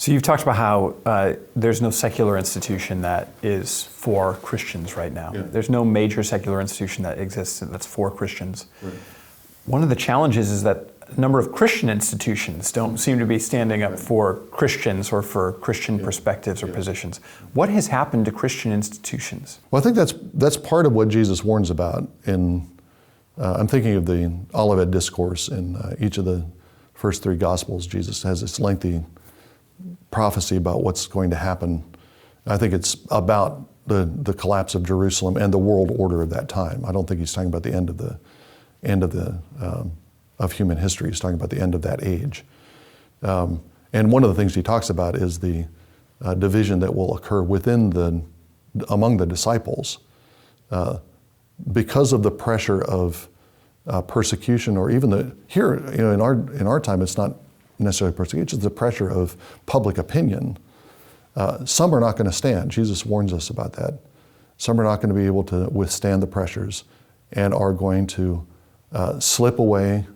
So you've talked about how there's no secular institution that is for Christians right now. Yeah. There's no major secular institution that exists that's for Christians. Right. One of the challenges is that a number of Christian institutions don't seem to be standing up for Christians or for Christian perspectives or positions. What has happened to Christian institutions? Well, I think that's part of what Jesus warns about. I'm thinking of the Olivet Discourse in each of the first three Gospels. Jesus has this lengthy prophecy about what's going to happen. I think it's about the collapse of Jerusalem and the world order of that time. I don't think he's talking about the end of human history. He's talking about the end of that age. And one of the things he talks about is the division that will occur among the disciples because of the pressure of persecution, or even in our time, it's not necessarily persecution, it's the pressure of public opinion. Some are not going to stand. Jesus warns us about that. Some are not going to be able to withstand the pressures and are going to slip away,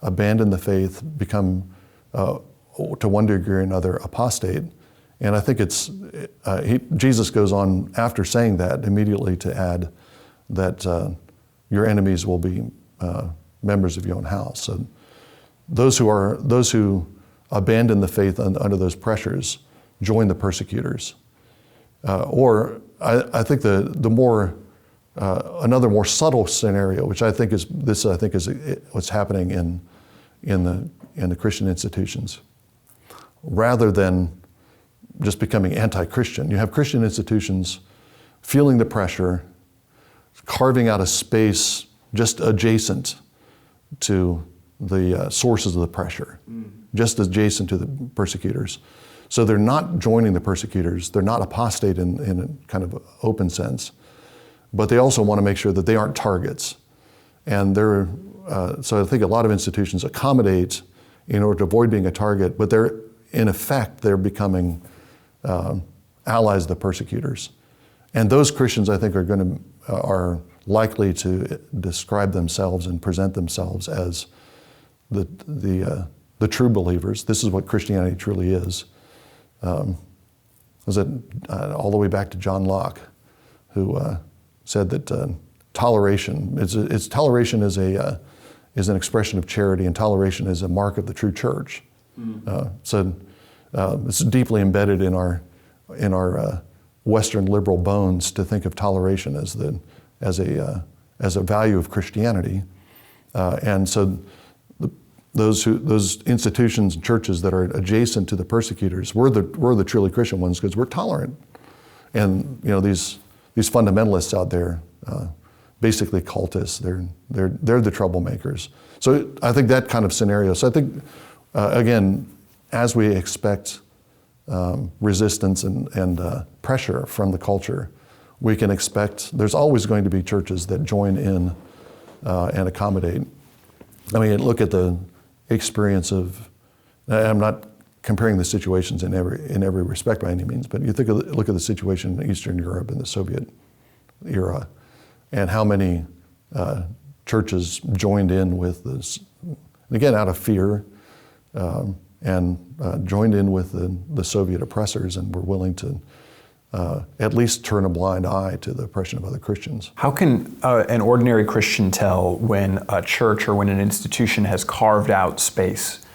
abandon the faith, become, to one degree or another, apostate. And I think Jesus goes on after saying that immediately to add that your enemies will be members of your own house. So those who abandon the faith under those pressures join the persecutors. Or I think another more subtle scenario, which I think is what's happening in the Christian institutions, rather than just becoming anti-Christian. You have Christian institutions feeling the pressure, carving out a space just adjacent to the sources of the pressure, just adjacent to the persecutors. So they're not joining the persecutors, they're not apostate in a kind of open sense, but they also want to make sure that they aren't targets. And so I think a lot of institutions accommodate in order to avoid being a target, but in effect, they're becoming allies of the persecutors. And those Christians, I think, are likely to describe themselves and present themselves as the true believers. This is what Christianity truly is. Was it all the way back to John Locke, who said that toleration is an expression of charity, and toleration is a mark of the true church. So it's deeply embedded in our Western liberal bones to think of toleration as a value of Christianity, and so those institutions and churches that are adjacent to the persecutors, we're the truly Christian ones because we're tolerant. And these fundamentalists out there, basically cultists, they're the troublemakers. So I think that kind of scenario. So I think again, as we expect resistance and pressure from the culture, we can expect there's always going to be churches that join in and accommodate. I mean, look at the experience of, I'm not comparing the situations in every respect by any means, but look at the situation in Eastern Europe in the Soviet era, and how many churches joined in with this, again, out of fear, and joined in with the Soviet oppressors and were willing to at least turn a blind eye to the oppression of other Christians. How can an ordinary Christian tell when a church or when an institution has carved out space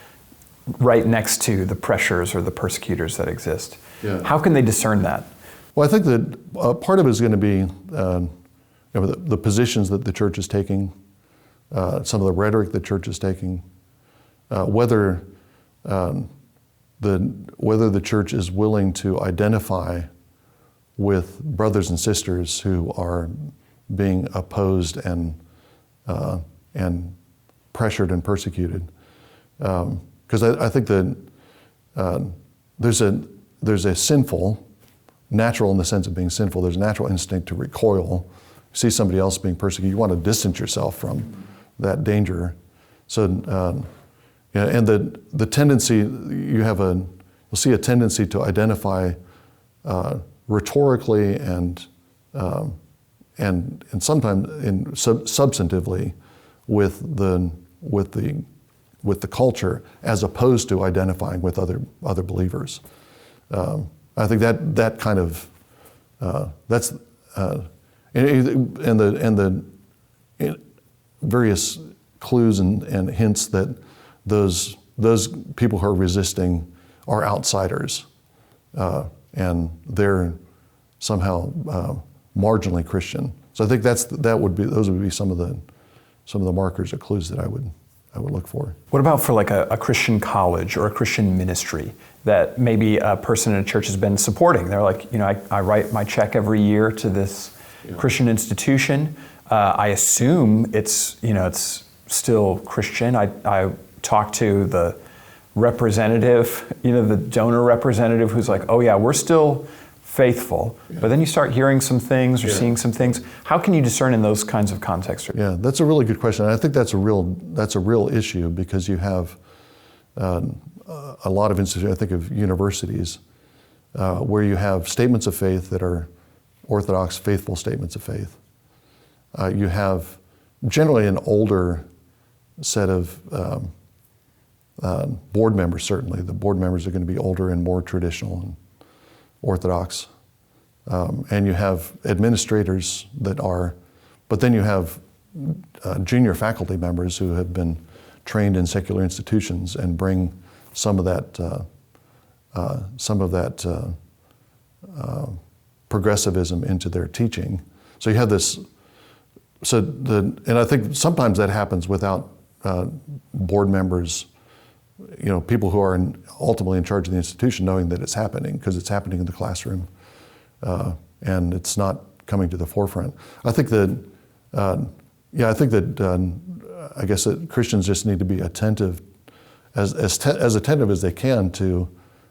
right next to the pressures or the persecutors that exist? Yeah. How can they discern that? Well, I think that part of it is going to be the positions that the church is taking, some of the rhetoric the church is taking, whether the church is willing to identify with brothers and sisters who are being opposed and pressured and persecuted. Because I think that there's a sinful, natural in the sense of being sinful, there's a natural instinct to recoil. You see somebody else being persecuted, you want to distance yourself from that danger. So, and the tendency, you'll see a tendency to identify rhetorically and sometimes substantively with the culture, as opposed to identifying with other believers. I think that kind of that's and the various clues and hints that those people who are resisting are outsiders, and they're somehow marginally Christian. So I think those would be some of the markers or clues that I would look for. What about for like a Christian college or a Christian ministry that maybe a person in a church has been supporting? They're like, I write my check every year to this Christian institution. I assume it's still Christian. I talk to the representative, the donor representative who's like, oh yeah, we're still faithful. But then you start hearing some things or seeing some things. How can you discern in those kinds of contexts? Yeah, that's a really good question. I think that's a real issue, because you have a lot of institutions, I think of universities, where you have statements of faith that are orthodox, faithful statements of faith. You have generally an older set of board members, certainly. The board members are going to be older and more traditional and orthodox. And you have administrators but then you have junior faculty members who have been trained in secular institutions and bring some of that progressivism into their teaching. So you have this. And I think sometimes that happens without board members, people who are ultimately in charge of the institution, knowing that it's happening, because it's happening in the classroom, and it's not coming to the forefront. I think that I guess that Christians just need to be attentive, as attentive as they can, to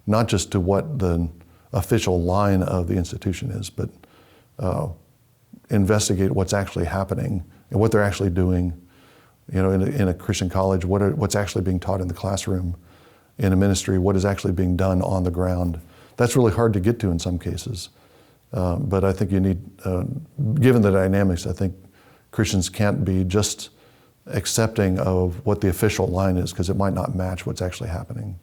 not just to what the official line of the institution is, but investigate what's actually happening and what they're actually doing. In a Christian college, what's actually being taught in the classroom, in a ministry, what is actually being done on the ground. That's really hard to get to in some cases. But I think you need, given the dynamics, I think Christians can't be just accepting of what the official line is, because it might not match what's actually happening.